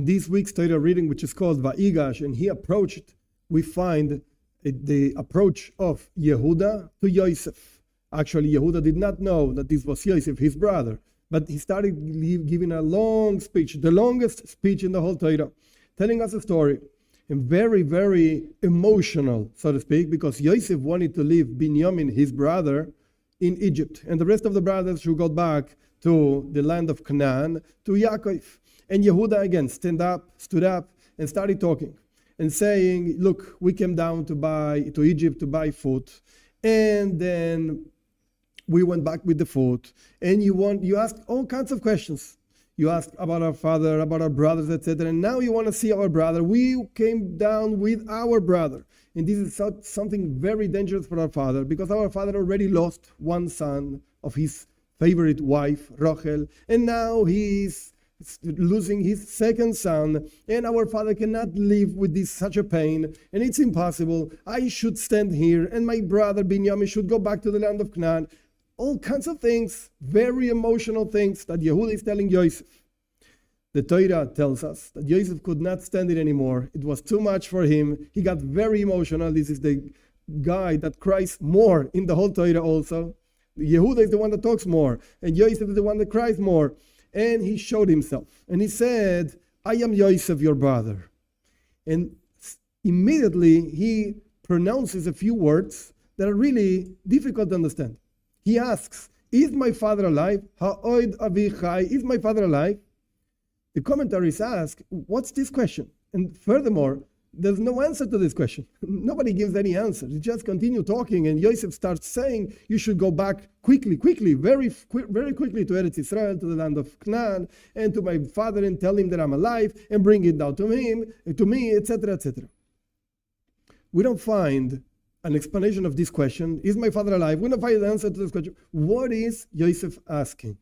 this week's Torah reading, which is called Vayigash, and we find the approach of Yehuda to Yosef. Actually, Yehuda did not know that this was Yosef, his brother, but he started giving a long speech, the longest speech in the whole Torah, telling us a story, and very, very emotional, so to speak, because Yosef wanted to leave Binyamin, his brother, in Egypt, and the rest of the brothers should go back to the land of Canaan, to YAakov. And Yehuda again stood up, and started talking and saying, look, we came down to Egypt to buy food, and then we went back with the food, and you asked all kinds of questions. You asked about our father, about our brothers, etc. And now you want to see our brother. We came down with our brother. And this is something very dangerous for our father, because our father already lost one son of his favorite wife, Rachel, and now he's losing his second son, and our father cannot live with such a pain, and it's impossible. I should stand here, and my brother Binyamin should go back to the land of Canaan. All kinds of things, very emotional things that Yehuda is telling Yosef. The Torah tells us that Yosef could not stand it anymore. It was too much for him. He got very emotional. This is the guy that cries more in the whole Torah also. Yehuda is the one that talks more, and Yosef is the one that cries more. And he showed himself, and he said, I am Yosef, your brother. And immediately he pronounces a few words that are really difficult to understand. He asks, is my father alive? Ha'od avi chai? Is my father alive? The commentaries ask, what's this question? And furthermore, there's no answer to this question. Nobody gives any answer. They just continue talking, and Yosef starts saying, you should go back quickly, very quickly to Eretz Israel, to the land of Canaan, and to my father, and tell him that I'm alive, and bring it down to me, etc., etc. We don't find an explanation of this question. Is my father alive? We don't find the answer to this question. What is Yosef asking?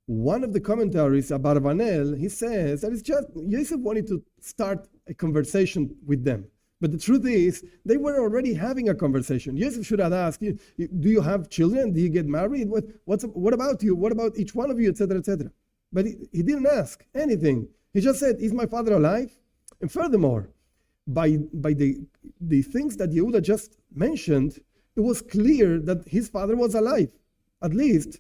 One of the commentaries about Avanel, he says that it's just Yosef wanted to start a conversation with them. But the truth is, they were already having a conversation. Yosef should have asked, do you have children? Do you get married? What about you? What about each one of you, etc., etc.? But he didn't ask anything. He just said, is my father alive? And furthermore, by the things that Yehuda just mentioned, it was clear that his father was alive. At least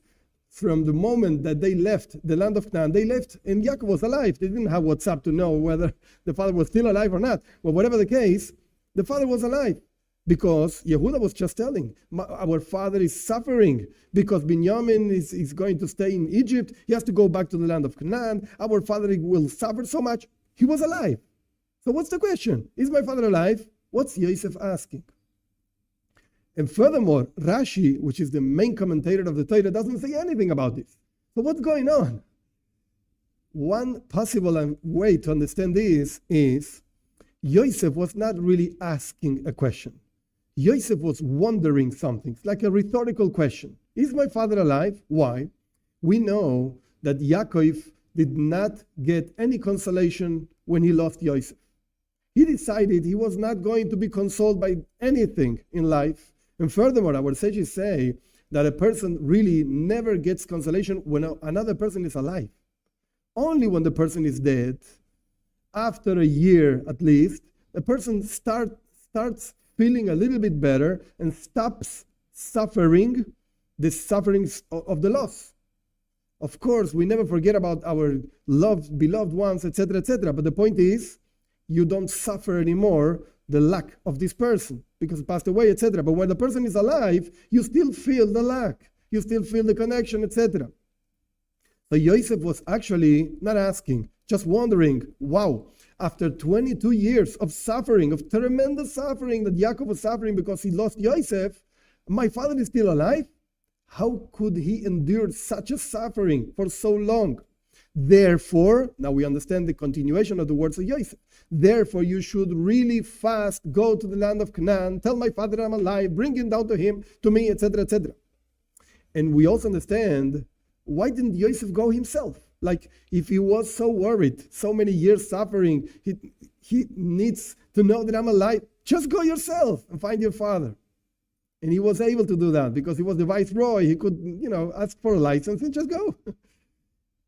from the moment that they left the land of Canaan, they left and YAakov was alive. They didn't have WhatsApp to know whether the father was still alive or not. But whatever the case, the father was alive, because Yehuda was just telling, our father is suffering because Binyamin is going to stay in Egypt. He has to go back to the land of Canaan. Our father will suffer so much. He was alive. So what's the question? Is my father alive? What's Yosef asking? And furthermore, Rashi, which is the main commentator of the Torah, doesn't say anything about this. So what's going on? One possible way to understand this is Yosef was not really asking a question. Yosef was wondering something. It's like a rhetorical question. Is my father alive? Why? We know that Yaakov did not get any consolation when he lost Yosef. He decided he was not going to be consoled by anything in life. And furthermore, our sages say that a person really never gets consolation when another person is alive. Only when the person is dead, after a year at least, the person starts feeling a little bit better and stops suffering the sufferings of the loss. Of course, we never forget about our beloved ones, etc., etc. But the point is, you don't suffer anymore the lack of this person because he passed away, etc. But when the person is alive, you still feel the lack. You still feel the connection, etc. So Yosef was actually not asking, just wondering, wow, after 22 years of suffering, of tremendous suffering that Yaakov was suffering because he lost Yosef, my father is still alive? How could he endure such a suffering for so long? Therefore, now we understand the continuation of the words of Yosef. Therefore, you should really fast go to the land of Canaan, tell my father I'm alive, bring him down to me, etc., etc. And we also understand, why didn't Yosef go himself? Like, if he was so worried, so many years suffering, he needs to know that I'm alive. Just go yourself and find your father. And he was able to do that because he was the viceroy. He could, ask for a license and just go.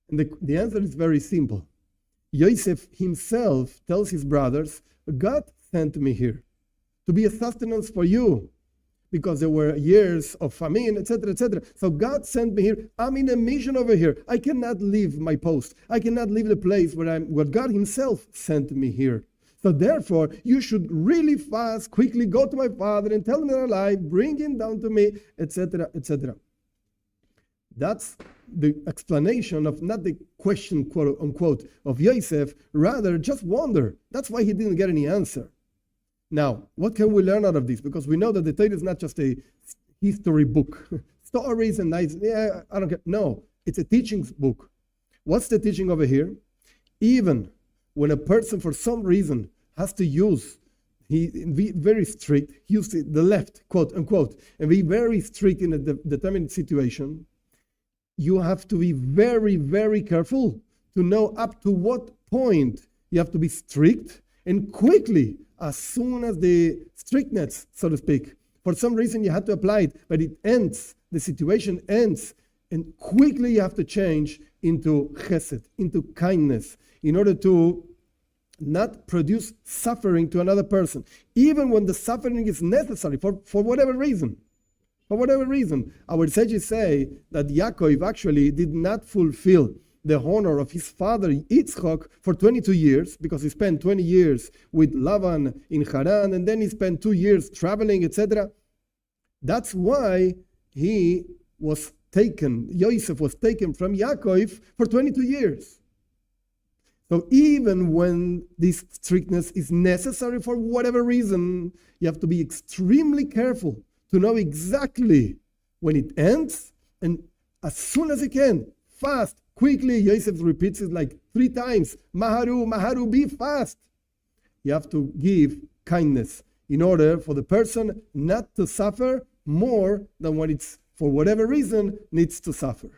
And the answer is very simple. Yosef himself tells his brothers, God sent me here to be a sustenance for you, because there were years of famine, etc., etc. So God sent me here. I'm in a mission over here. I cannot leave my post. I cannot leave the place where God himself sent me here. So therefore, you should really fast, quickly go to my father and tell him that I'm alive, bring him down to me, etc., etc. That's the explanation of not the question, quote unquote, of Yosef, rather just wonder. That's why he didn't get any answer. Now, what can we learn out of this? Because we know that the Torah is not just a history book. Stories and nice, I don't care. No, it's a teaching book. What's the teaching over here? Even when a person, for some reason, has to be very strict, use the left, quote unquote, and be very strict in a determined situation, you have to be very, very careful to know up to what point you have to be strict, and quickly, as soon as the strictness, so to speak, for some reason you had to apply it, but it ends, the situation ends, and quickly you have to change into chesed, into kindness, in order to not produce suffering to another person, even when the suffering is necessary for whatever reason. For whatever reason. Our sages say that YAakov actually did not fulfill the honor of his father Yitzchak for 22 years, because he spent 20 years with Lavan in Haran, and then he spent 2 years traveling, etc. That's why Yosef was taken from Yaakov for 22 years. So even when this strictness is necessary for whatever reason, you have to be extremely careful to know exactly when it ends, and as soon as you can, fast, quickly. Yosef repeats it like 3 times. Maharu, Maharu, be fast. You have to give kindness in order for the person not to suffer more than what it's, for whatever reason, needs to suffer.